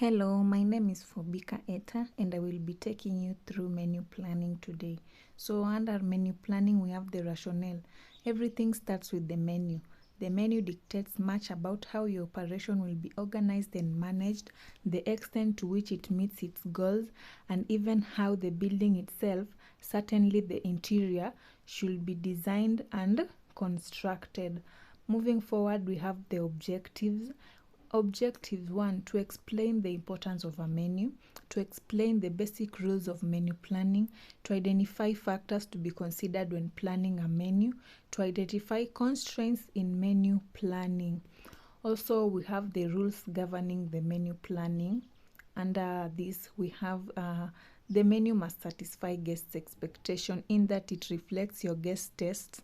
Hello, my name is Fobika Eta and I will be taking you through menu planning today. So under menu planning, we have the rationale. Everything starts with the menu. The menu dictates much about how your operation will be organized and managed, the extent to which it meets its goals, and even how the building itself, certainly the interior, should be designed and constructed. Moving forward, we have the objectives. Objective 1, to explain the importance of a menu, to explain the basic rules of menu planning, to identify factors to be considered when planning a menu, to identify constraints in menu planning. Also, we have the rules governing the menu planning. Under this, we have the menu must satisfy guests' expectation in that it reflects your guests' tastes.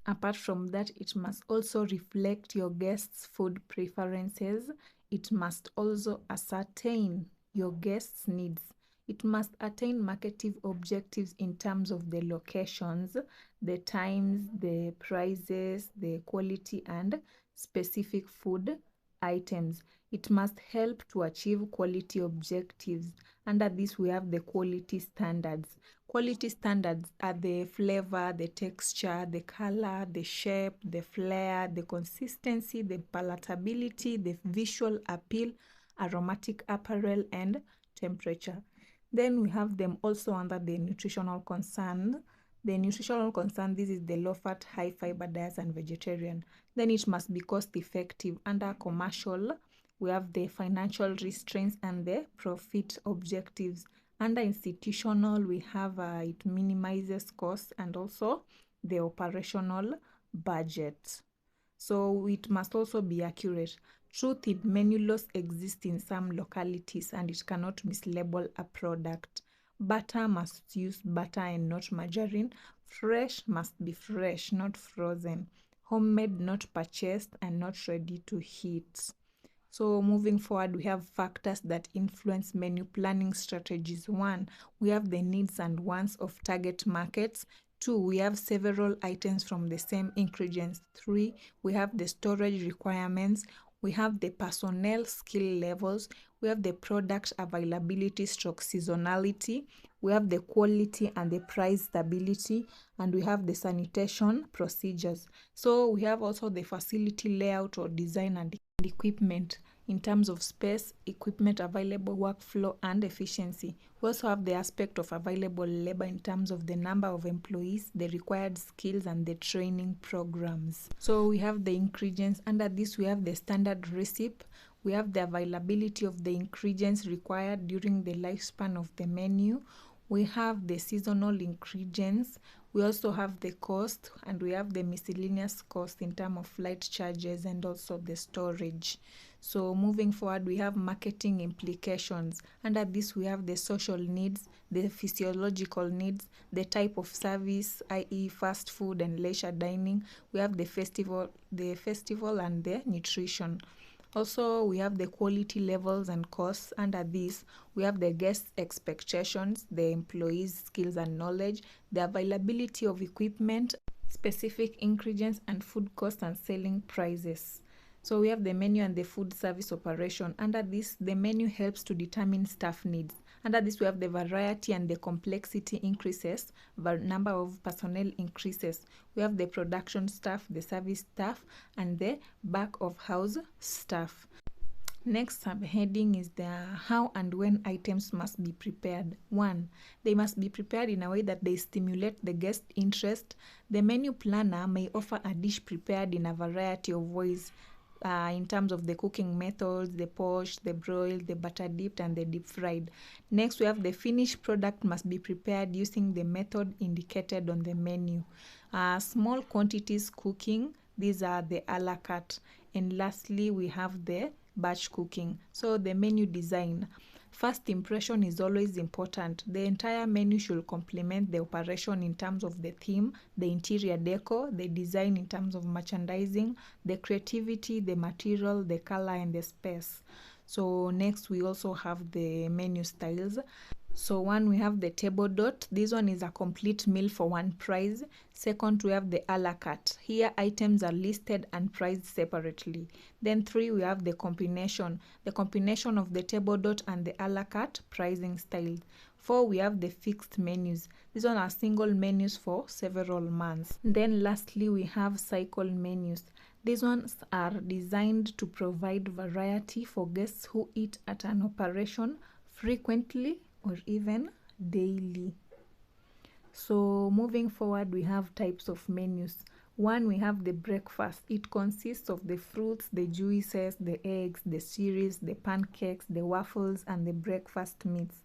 Apart from that, it must also reflect your guests' food preferences. It must also ascertain your guests' needs. It must attain marketing objectives in terms of the locations, the times, the prices, the quality, and specific food items. It must help to achieve quality objectives. Under this, we have the quality standards. Quality standards are the flavor, the texture, the color, the shape, the flair, the consistency, the palatability, the visual appeal, aromatic apparel, and temperature. Then we have them also under the nutritional concern. The nutritional concern, this is the low fat, high fiber diets and vegetarian. Then it must be cost effective. Under commercial, we have the financial restraints and the profit objectives. Under institutional, we have it minimizes costs and also the operational budget. So it must also be accurate. Truth in menu laws exist in some localities and it cannot mislabel a product. Butter must use butter and not margarine. Fresh must be fresh, not frozen. Homemade, not purchased, and not ready to heat. So moving forward, we have factors that influence menu planning strategies. 1, we have the needs and wants of target markets. 2, we have several items from the same ingredients. 3, we have the storage requirements. We have the personnel skill levels. We have the product availability stroke seasonality. We have the quality and the price stability. And we have the sanitation procedures. So we have also the facility layout or design and equipment in terms of space, equipment available, workflow, and efficiency. We also have the aspect of available labor in terms of the number of employees, the required skills, and the training programs. So we have the ingredients. Under this, we have the standard recipe. We have the availability of the ingredients required during the lifespan of the menu. We have the seasonal ingredients. We also have the cost, and we have the miscellaneous cost in terms of flight charges and also the storage. So moving forward, we have marketing implications. Under this, we have the social needs, the physiological needs, the type of service, i.e. fast food and leisure dining. We have the festival and the nutrition. Also, we have the quality levels and costs. Under this, we have the guest expectations, the employees' skills and knowledge, the availability of equipment, specific ingredients, and food costs and selling prices. So we have the menu and the food service operation. Under this, the menu helps to determine staff needs. Under this, we have the variety and the complexity increases, the number of personnel increases. We have the production staff, the service staff, and the back of house staff. Next subheading is the how and when items must be prepared. 1, they must be prepared in a way that they stimulate the guest interest. The menu planner may offer a dish prepared in a variety of ways. In terms of the cooking methods, the poached, the broiled, the butter dipped, and the deep fried. Next, we have the finished product must be prepared using the method indicated on the menu. Small quantities cooking, these are the a la carte. And lastly, we have the batch cooking. So the menu design. First impression is always important. The entire menu should complement the operation in terms of the theme, the interior decor, the design in terms of merchandising, the creativity, the material, the color, and the space. So next, we also have the menu styles. So one, we have the table dot. This one is a complete meal for one price. Second, we have the a la carte. Here items are listed and priced separately. Then 3, we have the combination. The combination of the table dot and the a la carte pricing style. 4, we have the fixed menus. These one are single menus for several months. Then lastly, we have cycle menus. These ones are designed to provide variety for guests who eat at an operation frequently or even daily. So moving forward, we have types of menus. 1, we have the breakfast. It consists of the fruits, the juices, the eggs, the cereals, the pancakes, the waffles, and the breakfast meats.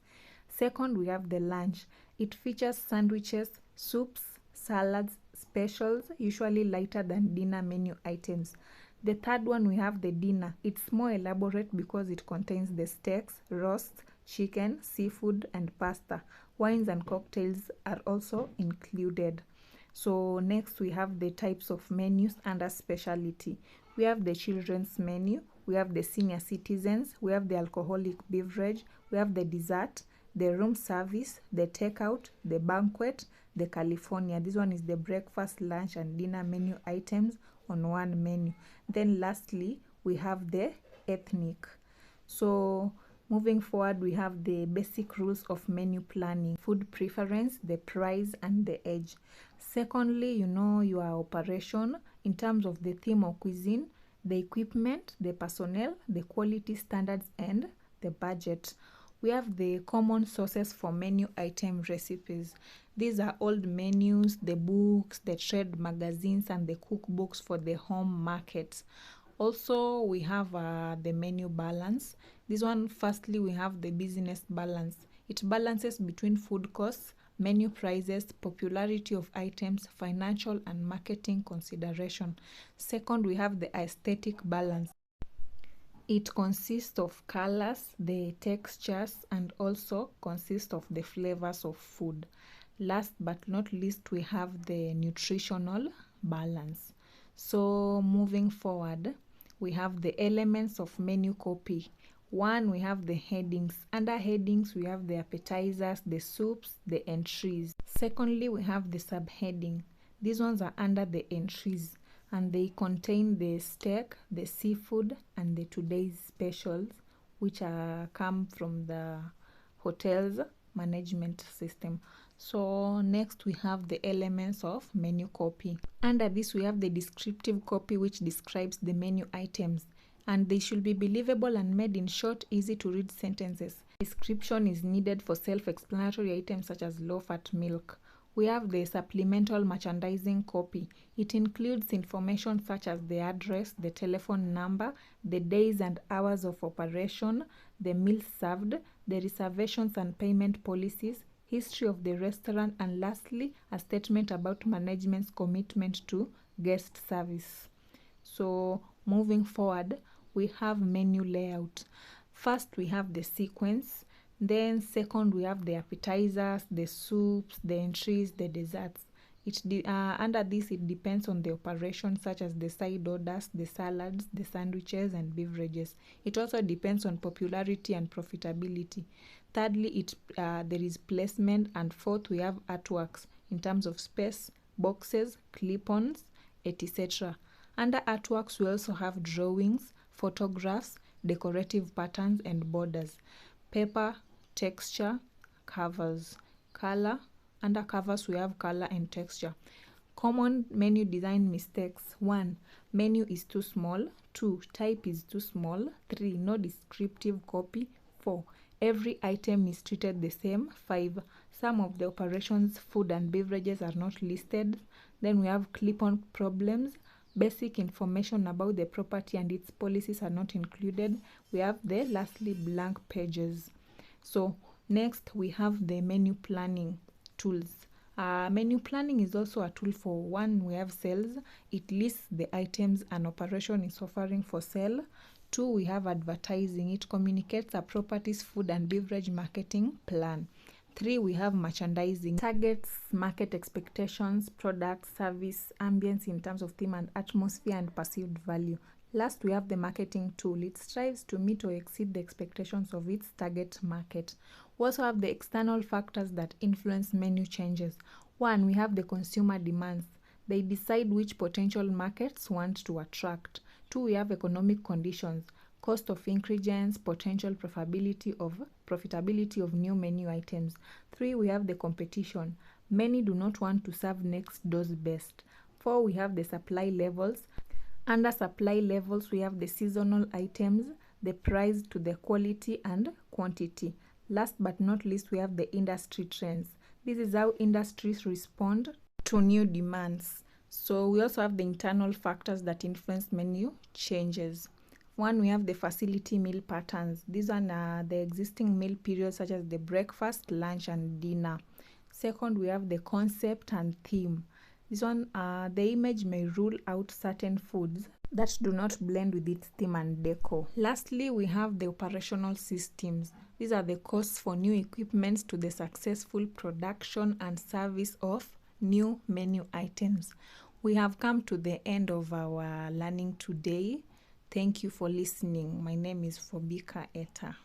Second, we have the lunch. It features sandwiches, soups, salads, specials, usually lighter than dinner menu items. The third one, we have the dinner. It's more elaborate because it contains the steaks, roasts, chicken, seafood, and pasta. Wines and cocktails are also included. So next, we have the types of menus under specialty. We have the children's menu, we have the senior citizens, we have the alcoholic beverage, we have the dessert, the room service, the takeout, the banquet, the California. This one is the breakfast, lunch, and dinner menu items on one menu. Then lastly, we have the ethnic. So moving forward, we have the basic rules of menu planning: food preference, the price, and the age. Secondly, you know your operation in terms of the theme or cuisine, the equipment, the personnel, the quality standards, and the budget. We have the common sources for menu item recipes. These are old menus, the books, the trade magazines, and the cookbooks for the home markets. Also, we have the menu balance. This one, firstly, we have the business balance. It balances between food costs, menu prices, popularity of items, financial and marketing consideration. Second, we have the aesthetic balance. It consists of colors, the textures, and also consists of the flavors of food. Last but not least, we have the nutritional balance. So moving forward, we have the elements of menu copy. 1, we have the headings. Under headings, we have the appetizers, the soups, the entries. Secondly, we have the subheading. These ones are under the entries, and they contain the steak, the seafood, and the today's specials, which come from the hotel's management system. So next, we have the elements of menu copy. Under this, we have the descriptive copy, which describes the menu items, and they should be believable and made in short, easy to read sentences. Description is needed for self-explanatory items such as low-fat milk. We have the supplemental merchandising copy. It includes information such as the address, the telephone number, the days and hours of operation, the meals served, the reservations and payment policies, history of the restaurant, and lastly, a statement about management's commitment to guest service. So moving forward, we have menu layout. First, we have the sequence. Then second, we have the appetizers, the soups, the entries, the desserts. Under this, it depends on the operation, such as the side orders, the salads, the sandwiches, and beverages. It also depends on popularity and profitability. Thirdly, there is placement. And fourth, we have artworks in terms of space, boxes, clip-ons, etc. Under artworks, we also have drawings, photographs, decorative patterns, and borders. Paper, texture, covers, color. Under covers, we have color and texture. Common menu design mistakes: 1, menu is too small. 2, type is too small. 3, no descriptive copy. 4, every item is treated the same. 5, some of the operations, food and beverages are not listed. Then we have clip-on problems. Basic information about the property and its policies are not included. We have the lastly blank pages. So next, we have the menu planning tools. Menu planning is also a tool for: 1, we have sales. It lists the items an operation is offering for sale. 2, we have advertising. It communicates a property's food and beverage marketing plan. 3, we have merchandising. Targets market expectations, product, service, ambience in terms of theme and atmosphere, and perceived value. Last, we have the marketing tool. It strives to meet or exceed the expectations of its target market. We also have the external factors that influence menu changes. One, we have the consumer demands. They decide which potential markets want to attract. Two, we have economic conditions, cost of ingredients, potential profitability of new menu items. Three, we have the competition. Many do not want to serve next door's best. Four, we have the supply levels. Under supply levels, we have the seasonal items, the price to the quality and quantity. Last but not least, we have the industry trends. This is how industries respond to new demands. So we also have the internal factors that influence menu changes. One, we have the facility meal patterns. These are the existing meal periods such as the breakfast, lunch, and dinner. Second, we have the concept and theme. This one, the image may rule out certain foods that do not blend with its theme and decor. Lastly, we have the operational systems. These are the costs for new equipment to the successful production and service of new menu items. We have come to the end of our learning today. Thank you for listening. My name is Fobika Eta.